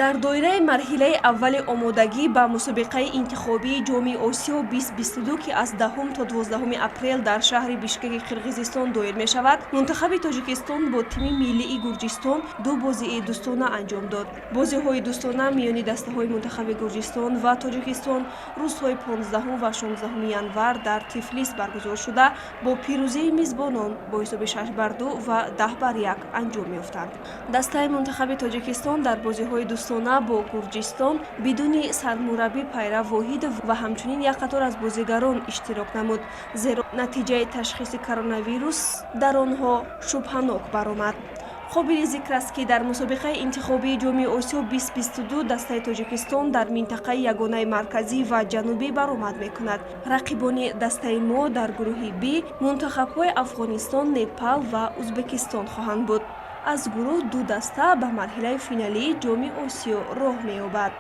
дар доираи марҳилаи аввали омодагӣ ба мусобиқаи интихобии ҷоми осиё 2022 ки аз 10 то 12 апрел дар шаҳри бишкеки қирғизистон доир мешавад, мунтахаби тоҷикистон бо тими миллии гурҷистон ду бозии дӯстона анҷом дод. Бозиҳои дӯстона миёни дастаҳои мунтахаби гурҷистон ва тоҷикистон рӯзҳои 15 ва 16 январ дар Тифлис баргузор шуда, бо пирӯзии мизбонон бо ҳисоби 6-2 ва 10-1 анҷом ёфтанд. Дастаи мунтахаби тоҷикистон дар бозиҳои дӯстона бо гурҷистон бидуни сармураббӣ Пайрав Воҳидов ва ҳамчунин як қатор аз бозигарон иштирок намуд, зеро натиҷаи ташхиси коронавирус дар онҳо шубҳанок баромад. қобили зикр аст ки дар мусобиқаи интихобии ҷоми осиё 2022 дастаи тоҷикистон дар минтақаи ягонаи марказӣ ва ҷанубӣ баромад мекунад. рақибони дастаи мо дар гурӯҳи б мунтахабҳои Афғонистон, Непал ва Узбекистон хоҳанд буд. аз гурӯҳ ду даста ба марҳилаи финалии ҷоми осиё роҳ меёбад.